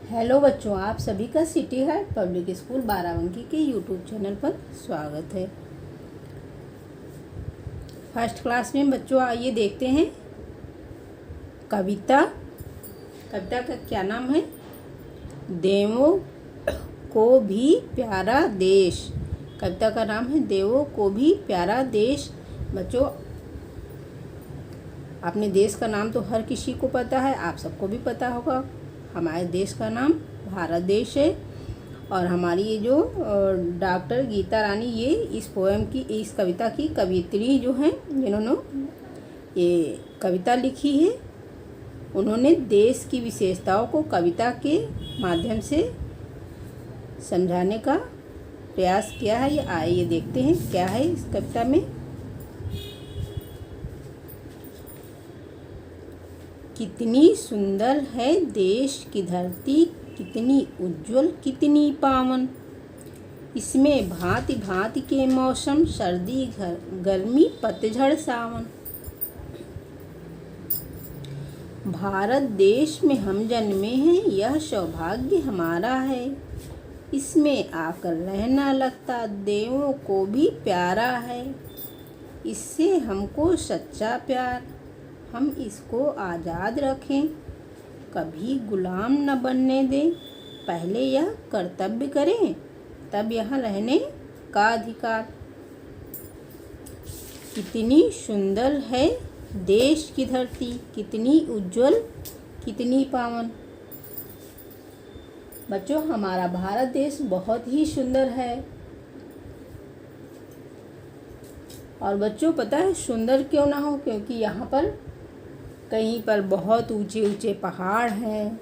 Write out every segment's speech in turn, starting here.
Hello बच्चों, आप सभी का city heart public school Barabanki के यूट्यूब चैनल पर स्वागत है। फर्स्ट क्लास में बच्चों आइए देखते हैं कविता का क्या नाम है। देवों को भी प्यारा देश। कविता का नाम है देवों को भी प्यारा देश। बच्चों, अपने देश का नाम तो हर किसी को पता है, आप सबको भी पता होगा। हमारे देश का नाम भारत देश है। और हमारी ये जो डॉक्टर गीता रानी, ये इस कविता की कवियत्री जो हैं, जिन्होंने ये कविता लिखी है, उन्होंने देश की विशेषताओं को कविता के माध्यम से समझाने का प्रयास किया है। ये आइए देखते हैं क्या है इस कविता में। कितनी सुंदर है देश की धरती, कितनी उज्जवल कितनी पावन। इसमें भांति भांति के मौसम, सर्दी गर्मी पतझड़ सावन। भारत देश में हम जन्मे हैं, यह सौभाग्य हमारा है। इसमें आकर रहना लगता देवों को भी प्यारा है। इससे हमको सच्चा प्यार, हम इसको आज़ाद रखें, कभी गुलाम न बनने दें। पहले यह कर्तव्य करें, तब यहाँ रहने का अधिकार। कितनी सुंदर है देश की धरती, कितनी उज्जवल कितनी पावन। बच्चों, हमारा भारत देश बहुत ही सुंदर है। और बच्चों, पता है सुंदर क्यों ना हो? क्योंकि यहाँ पर कहीं पर बहुत ऊंचे ऊंचे पहाड़ हैं,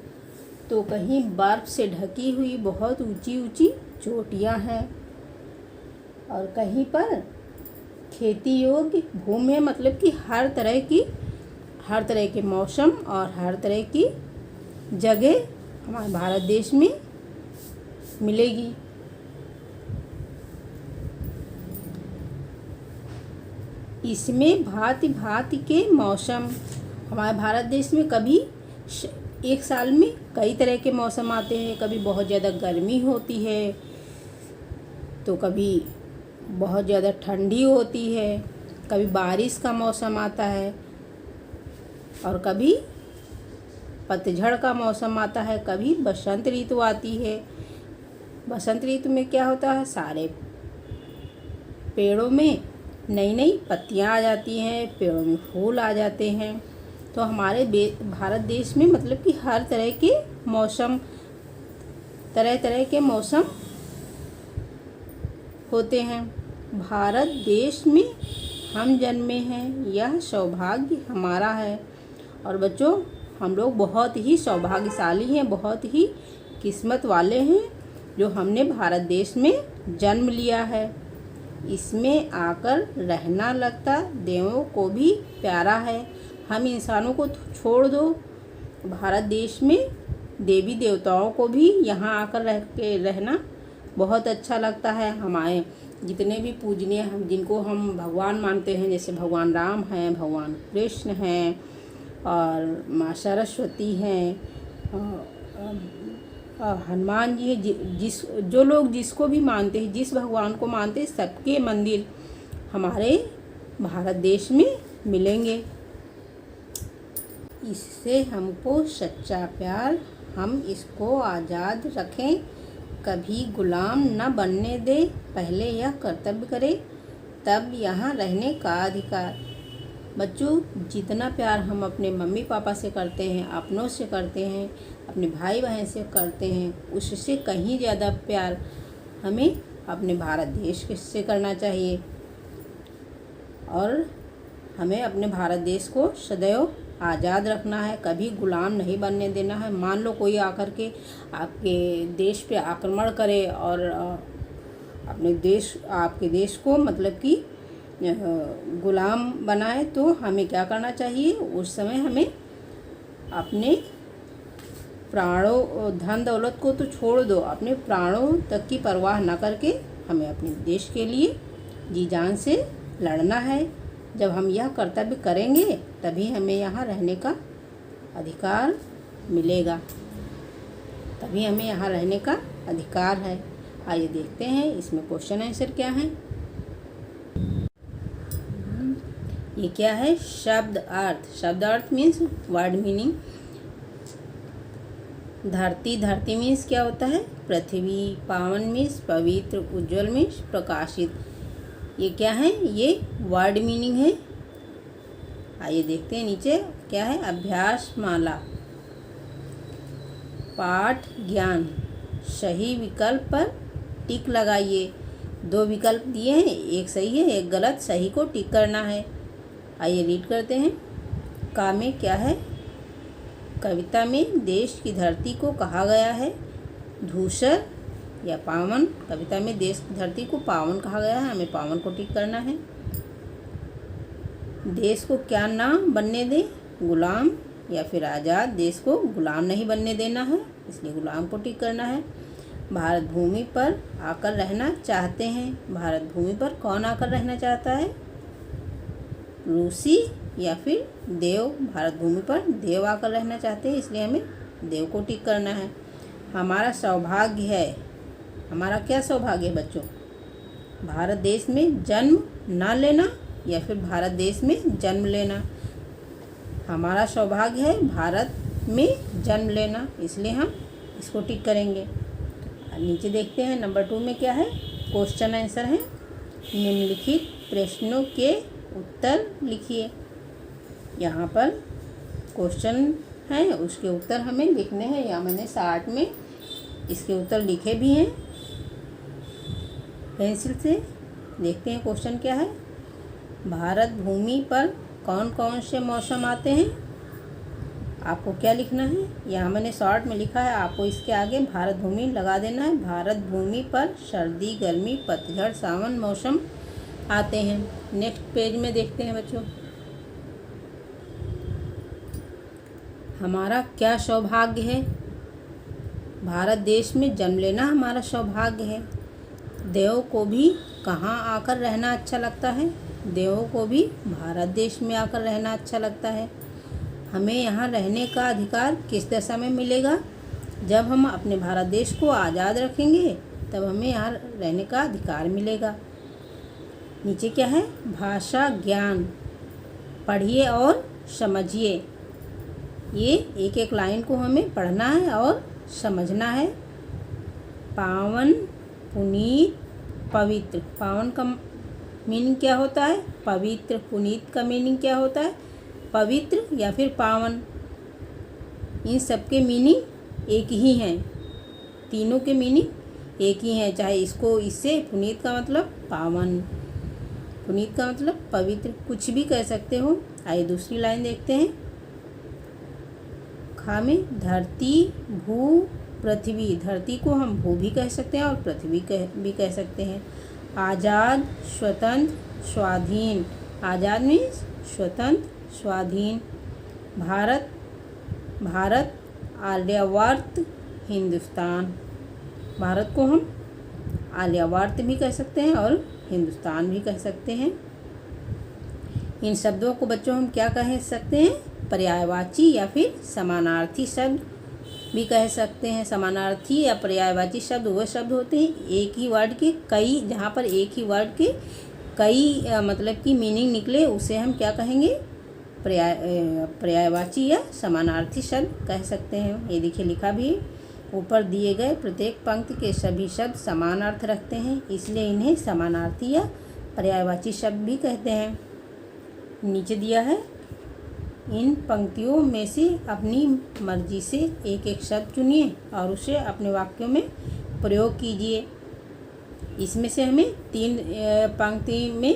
तो कहीं बर्फ़ से ढकी हुई बहुत ऊंची ऊंची चोटियाँ हैं, और कहीं पर खेती योग्य भूमि है। मतलब कि हर तरह के मौसम और हर तरह की जगह हमारे भारत देश में मिलेगी। इसमें भांति भांति के मौसम, हमारे भारत देश में कभी एक साल में कई तरह के मौसम आते हैं। कभी बहुत ज़्यादा गर्मी होती है, तो कभी बहुत ज़्यादा ठंडी होती है, कभी बारिश का मौसम आता है, और कभी पतझड़ का मौसम आता है, कभी बसंत ऋतु आती है। बसंत ऋतु में क्या होता है? सारे पेड़ों में नई नई पत्तियाँ आ जाती हैं, पेड़ों में फूल आ जाते हैं। तो हमारे भारत देश में मतलब कि हर तरह के मौसम, तरह तरह के मौसम होते हैं। भारत देश में हम जन्मे हैं, यह सौभाग्य हमारा है। और बच्चों, हम लोग बहुत ही सौभाग्यशाली हैं, बहुत ही किस्मत वाले हैं जो हमने भारत देश में जन्म लिया है। इसमें आकर रहना लगता देवों को भी प्यारा है। हम इंसानों को छोड़ दो, भारत देश में देवी देवताओं को भी यहाँ आकर रहना बहुत अच्छा लगता है। हमारे जितने भी पूजनीय जिनको हम भगवान मानते हैं, जैसे भगवान राम हैं, भगवान कृष्ण हैं, और माँ सरस्वती हैं, हनुमान जी हैं, जो लोग जिसको भी मानते हैं, जिस भगवान को मानते हैं, सबके मंदिर हमारे भारत देश में मिलेंगे। इससे हमको सच्चा प्यार, हम इसको आज़ाद रखें, कभी गुलाम न बनने दे। पहले यह कर्तव्य करें, तब यहाँ रहने का अधिकार। बच्चों, जितना प्यार हम अपने मम्मी पापा से करते हैं, अपनों से करते हैं, अपने भाई बहन से करते हैं, उससे कहीं ज़्यादा प्यार हमें अपने भारत देश से करना चाहिए। और हमें अपने भारत देश को सदैव आज़ाद रखना है, कभी गुलाम नहीं बनने देना है। मान लो कोई आकर के आपके देश पे आक्रमण करे और आपके देश को मतलब कि गुलाम बनाए, तो हमें क्या करना चाहिए? उस समय हमें अपने प्राणों, धन दौलत को तो छोड़ दो, अपने प्राणों तक की परवाह न करके हमें अपने देश के लिए जी जान से लड़ना है। जब हम यह कर्तव्य करेंगे, तभी हमें यहाँ रहने का अधिकार मिलेगा। तभी हमें यहाँ रहने का अधिकार है। आइए देखते हैं इसमें क्वेश्चन आंसर क्या है। ये क्या है? शब्द अर्थ। शब्द अर्थ मीन्स वर्ड मीनिंग। धरती, धरती मीन्स क्या होता है? पृथ्वी। पावन मीन्स पवित्र। उज्ज्वल मीन्स प्रकाशित। ये क्या है? ये वर्ड मीनिंग है। आइए देखते हैं नीचे क्या है। अभ्यास माला। पाठ ज्ञान। सही विकल्प पर टिक लगाइए। 2 विकल्प दिए हैं, एक सही है एक गलत। सही को टिक करना है। आइए रीड करते हैं। का में क्या है? कविता में देश की धरती को कहा गया है धूसर या पावन। कविता में देश की धरती को पावन कहा गया है, हमें पावन को टिक करना है। देश को क्या ना बनने दे? गुलाम या फिर आज़ाद। देश को गुलाम नहीं बनने देना है, इसलिए गुलाम को टिक करना है। भारत भूमि पर आकर रहना चाहते हैं। भारत भूमि पर कौन आकर रहना चाहता है? रूसी या फिर देव। भारत भूमि पर देव आकर रहना चाहते हैं, इसलिए हमें देव को टिक करना है। हमारा सौभाग्य है। हमारा क्या सौभाग्य है बच्चों? भारत देश में जन्म ना लेना या फिर भारत देश में जन्म लेना। हमारा सौभाग्य है भारत में जन्म लेना, इसलिए हम इसको टिक करेंगे। नीचे देखते हैं नंबर 2 में क्या है। क्वेश्चन आंसर है। निम्नलिखित प्रश्नों के उत्तर लिखिए। यहाँ पर क्वेश्चन है, उसके उत्तर हमें लिखने हैं। या मैंने चार्ट में इसके उत्तर लिखे भी हैं पेंसिल से। देखते हैं क्वेश्चन क्या है। भारत भूमि पर कौन कौन से मौसम आते हैं? आपको क्या लिखना है? यहाँ मैंने शॉर्ट में लिखा है, आपको इसके आगे भारत भूमि लगा देना है। भारत भूमि पर सर्दी, गर्मी, पतझड़, सावन मौसम आते हैं। नेक्स्ट पेज में देखते हैं बच्चों। हमारा क्या सौभाग्य है? भारत देश में जन्म लेना हमारा सौभाग्य है। देव को भी कहाँ आकर रहना अच्छा लगता है? देवों को भी भारत देश में आकर रहना अच्छा लगता है। हमें यहाँ रहने का अधिकार किस दशा में मिलेगा? जब हम अपने भारत देश को आज़ाद रखेंगे तब हमें यहाँ रहने का अधिकार मिलेगा। नीचे क्या है? भाषा ज्ञान। पढ़िए और समझिए। ये एक एक लाइन को हमें पढ़ना है और समझना है। पावन, पुनीत, पवित्र। पावन का मीनिंग क्या होता है? पवित्र। पुनीत का मीनिंग क्या होता है? पवित्र या फिर पावन। इन सब के मीनिंग एक ही हैं। तीनों के मीनिंग एक ही हैं। चाहे इसको इससे पुनीत का मतलब पावन, पुनीत का मतलब पवित्र, कुछ भी कह सकते हो। आइए दूसरी लाइन देखते हैं। खा में धरती, भू, पृथ्वी। धरती को हम भू भी कह सकते हैं और पृथ्वी भी कह सकते हैं। आज़ाद, स्वतंत्र, स्वाधीन। आज़ाद मीन्स स्वतंत्र, स्वाधीन। भारत, भारत, आर्यावर्त, हिंदुस्तान। भारत को हम आर्यावर्त भी कह सकते हैं और हिंदुस्तान भी कह सकते हैं। इन शब्दों को बच्चों हम क्या कह सकते हैं? पर्यायवाची या फिर समानार्थी शब्द भी कह सकते हैं। समानार्थी या पर्यायवाची शब्द वह शब्द होते हैं एक ही वर्ड के कई, जहाँ पर एक ही वर्ड के कई मतलब की मीनिंग निकले, उसे हम क्या कहेंगे? पर्यायवाची या समानार्थी शब्द कह सकते हैं। ये देखिए लिखा भी है। ऊपर दिए गए प्रत्येक पंक्ति के सभी शब्द समान अर्थ रखते हैं, इसलिए इन्हें समानार्थी या पर्यायवाची शब्द भी कहते हैं। नीचे दिया है, इन पंक्तियों में से अपनी मर्जी से एक एक शब्द चुनिए और उसे अपने वाक्यों में प्रयोग कीजिए। इसमें से हमें 3 पंक्ति में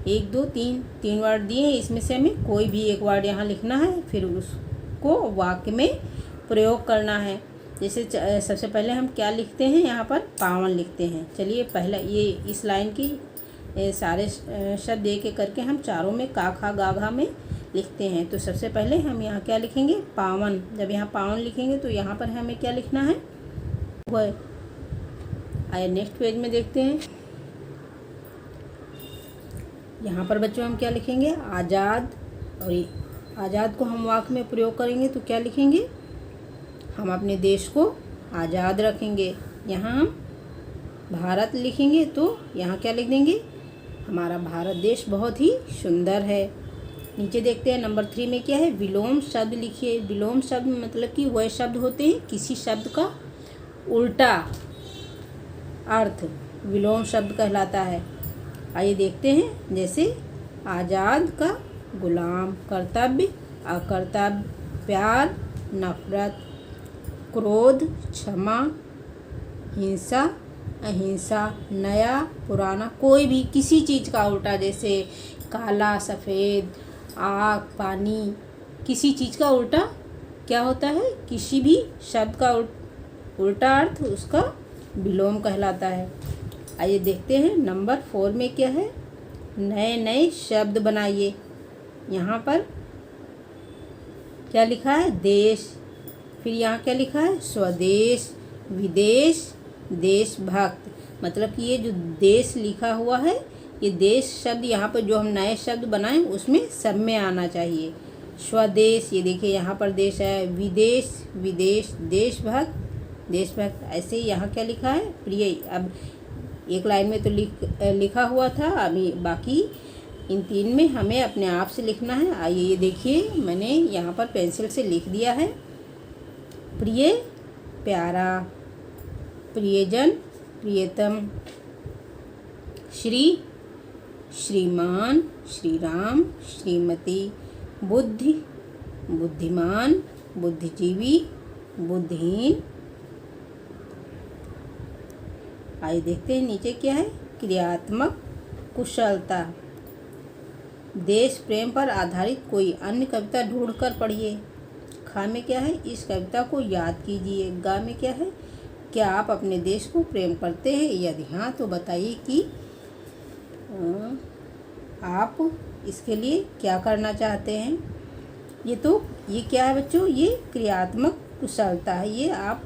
1, 2, 3 वर्ड दिए हैं। इसमें से हमें कोई भी एक वर्ड यहाँ लिखना है, फिर उसको वाक्य में प्रयोग करना है। जैसे सबसे पहले हम क्या लिखते हैं? यहाँ पर पावन लिखते हैं। चलिए पहला ये इस लाइन की सारे शब्द एक एक करके हम चारों में का, खा, गा, घा में लिखते हैं। तो सबसे पहले हम यहाँ क्या लिखेंगे? पावन। जब यहाँ पावन लिखेंगे तो यहाँ पर हमें क्या लिखना है? वह। आइए नेक्स्ट पेज में देखते हैं। यहाँ पर बच्चों हम क्या लिखेंगे? आज़ाद। और आज़ाद को हम वाक्य में प्रयोग करेंगे तो क्या लिखेंगे? हम अपने देश को आज़ाद रखेंगे। यहाँ हम भारत लिखेंगे तो यहाँ क्या लिख देंगे, हमारा भारत देश बहुत ही सुंदर है। नीचे देखते हैं नंबर 3 में क्या है, विलोम शब्द लिखिए। विलोम शब्द मतलब कि वह शब्द होते हैं किसी शब्द का उल्टा अर्थ विलोम शब्द कहलाता है। आइए देखते हैं, जैसे आज़ाद का गुलाम, कर्तव्य अकर्तव्य, प्यार नफरत, क्रोध क्षमा, हिंसा अहिंसा, नया पुराना, कोई भी किसी चीज़ का उल्टा, जैसे काला सफ़ेद, आग पानी, किसी चीज़ का उल्टा क्या होता है, किसी भी शब्द का उल्टा अर्थ उसका विलोम कहलाता है। आइए देखते हैं नंबर 4 में क्या है, नए नए शब्द बनाइए। यहाँ पर क्या लिखा है, देश, फिर यहाँ क्या लिखा है, स्वदेश, विदेश, देशभक्त। मतलब कि ये जो देश लिखा हुआ है, ये देश शब्द यहाँ पर जो हम नए शब्द बनाएं उसमें सब में आना चाहिए। स्वदेश, ये देखिए यहाँ पर देश है, विदेश विदेश, देशभक्त देशभक्त। ऐसे ही यहाँ क्या लिखा है, प्रिय। अब एक लाइन में तो लिखा हुआ था, अभी बाकी इन 3 में हमें अपने आप से लिखना है। आइए ये देखिए, मैंने यहाँ पर पेंसिल से लिख दिया है, प्रिय प्यारा, प्रियजन प्रियतम, श्री श्रीमान, श्री राम, श्रीमती, बुद्धि बुद्धिमान, बुद्धिजीवी, बुद्धिहीन। आइए देखते हैं नीचे क्या है, क्रियात्मक कुशलता। देश प्रेम पर आधारित कोई अन्य कविता ढूंढ कर पढ़िए। खा में क्या है, इस कविता को याद कीजिए। गा में क्या है, क्या आप अपने देश को प्रेम करते हैं, यदि हाँ तो बताइए कि आप इसके लिए क्या करना चाहते हैं। ये क्या है बच्चों, ये क्रियात्मक कुशलता है। ये आप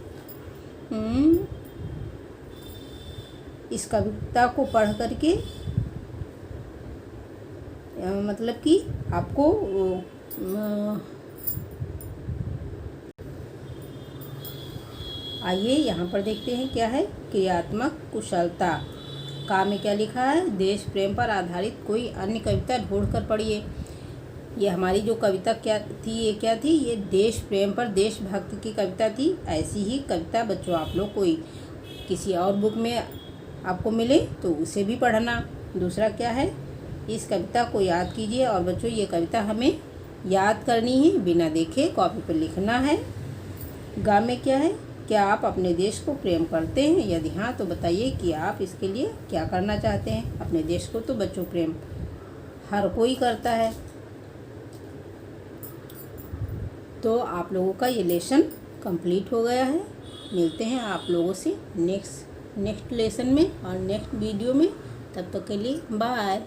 इस कविता को पढ़ करके मतलब कि आपको आइए यहाँ पर देखते हैं क्या है, क्रियात्मक कुशलता। का में क्या लिखा है, देश प्रेम पर आधारित कोई अन्य कविता ढूंढ कर पढ़िए। ये हमारी जो कविता क्या थी, ये क्या थी, ये देश प्रेम पर देशभक्ति की कविता थी। ऐसी ही कविता बच्चों आप लोग कोई किसी और बुक में आपको मिले तो उसे भी पढ़ना। दूसरा क्या है, इस कविता को याद कीजिए। और बच्चों ये कविता हमें याद करनी है, बिना देखे कॉपी पर लिखना है। गा में क्या है, क्या आप अपने देश को प्रेम करते हैं, यदि हाँ तो बताइए कि आप इसके लिए क्या करना चाहते हैं। अपने देश को तो बच्चों प्रेम हर कोई करता है। तो आप लोगों का ये लेसन कंप्लीट हो गया है। मिलते हैं आप लोगों से नेक्स्ट लेसन में और नेक्स्ट वीडियो में। तब तक के लिए बाय।